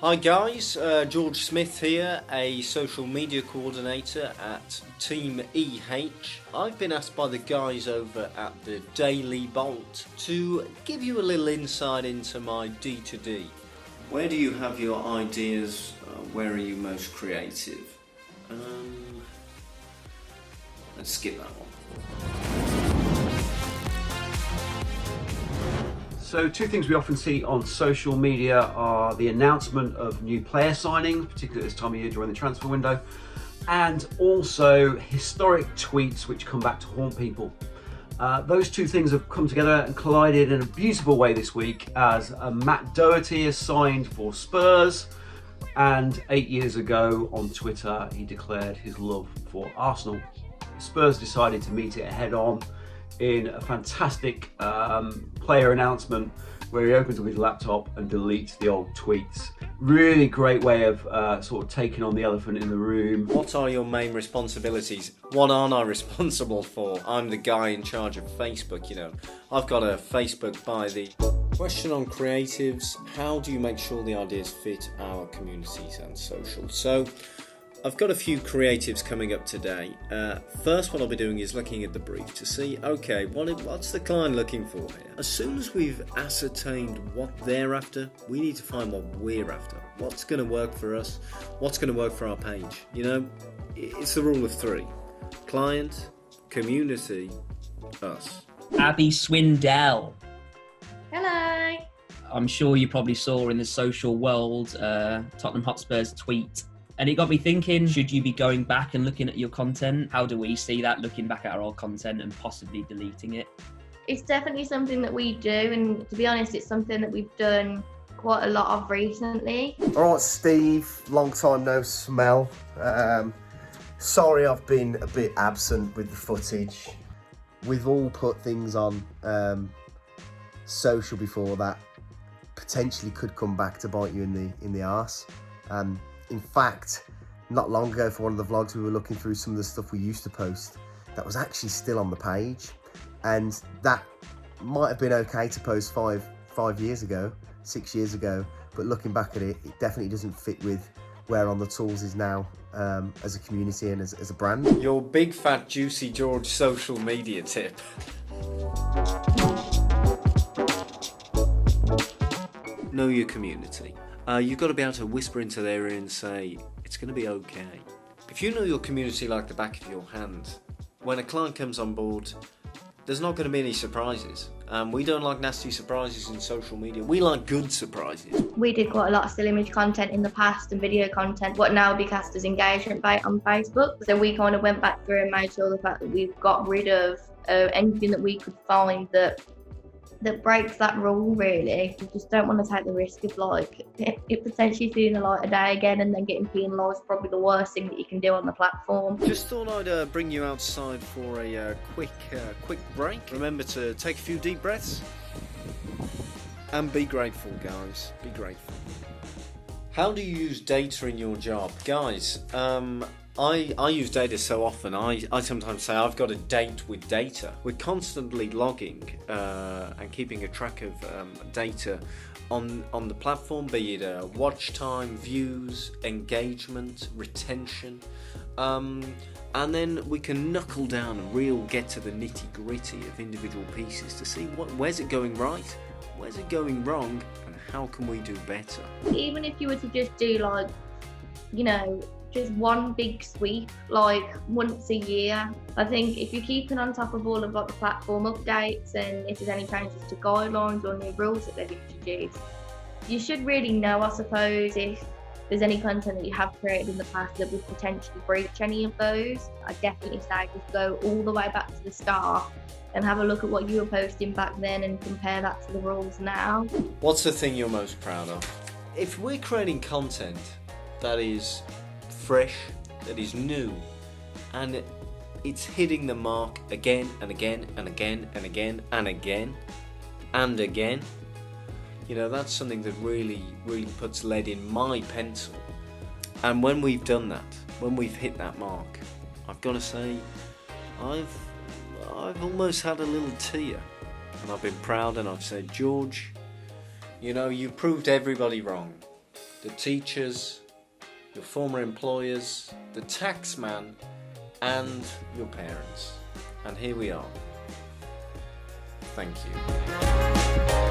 Hi guys, George Smith here, a social media coordinator at Team EH. I've been asked by the guys over at the Daily Bolt to give you a little insight into my D2D. Where do you have your ideas? Where are you most creative? Let's skip that one. So two things we often see on social media are the announcement of new player signings, particularly this time of year during the transfer window, and also historic tweets which come back to haunt people. Those two things have come together and collided in a beautiful way this week as Matt Doherty is signed for Spurs, and 8 years ago on Twitter he declared his love for Arsenal. Spurs decided to meet it head on in a fantastic player announcement where he opens up his laptop and deletes the old tweets. Really great way of sort of taking on the elephant in the room. What are your main responsibilities? What aren't I responsible for? I'm the guy in charge of Facebook, you know. I've got a Facebook by the question on creatives. How do you make sure the ideas fit our communities and social? So I've got a few creatives coming up today. First, what I'll be doing is looking at the brief to see, okay, what's the client looking for here? As soon as we've ascertained what they're after, we need to find what we're after. What's going to work for us? What's going to work for our page? You know, it's the rule of three. Client, community, us. Abby Swindell. Hello. I'm sure you probably saw in the social world Tottenham Hotspur's tweet. And it got me thinking, should you be going back and looking at your content? How do we see that, looking back at our old content and possibly deleting it? It's definitely something that we do, and to be honest, it's something that we've done quite a lot of recently. All right, Steve, long time no smell. Sorry I've been a bit absent with the footage. We've all put things on social before that potentially could come back to bite you in the arse. In fact, not long ago for one of the vlogs, we were looking through some of the stuff we used to post that was actually still on the page, and that might have been okay to post 6 years ago, but looking back at it, it definitely doesn't fit with where On The Tools is now as a community and as a brand. Your big fat juicy George social media tip. Know your community. You've got to be able to whisper into their ear and say, it's going to be okay. If you know your community like the back of your hand, when a client comes on board, there's not going to be any surprises. We don't like nasty surprises in social media. We like good surprises. We did quite a lot of still image content in the past and video content, what now would be cast as engagement bait on Facebook. So we kind of went back through and made sure the fact that we've got rid of anything that we could find that breaks that rule, really. We just don't want to take the risk of it potentially seeing the light of day again and then getting penalised. Probably the worst thing that you can do on the platform. Just thought I'd bring you outside for a quick break. Remember to take a few deep breaths and be grateful, guys. Be grateful. How do you use data in your job? Guys, I use data so often, I sometimes say I've got a date with data. We're constantly logging and keeping a track of data on the platform, be it watch time, views, engagement, retention. And then we can knuckle down and get to the nitty gritty of individual pieces to see where's it going right, where's it going wrong, and how can we do better. Even if you were to just do just one big sweep, once a year. I think if you're keeping on top of all of the platform updates and if there's any changes to guidelines or new rules that they've introduced, you should really know, I suppose, if there's any content that you have created in the past that would potentially breach any of those. I definitely say just go all the way back to the start and have a look at what you were posting back then and compare that to the rules now. What's the thing you're most proud of? If we're creating content that is fresh, that is new, and it's hitting the mark again and again and again and again and again and again, you know, that's something that really puts lead in my pencil. And when we've done that, when we've hit that mark, I've got to say I've almost had a little tear, and I've been proud, and I've said, George, you know, you've proved everybody wrong. the teachers, your former employers, the taxman, and your parents. And here we are. Thank you.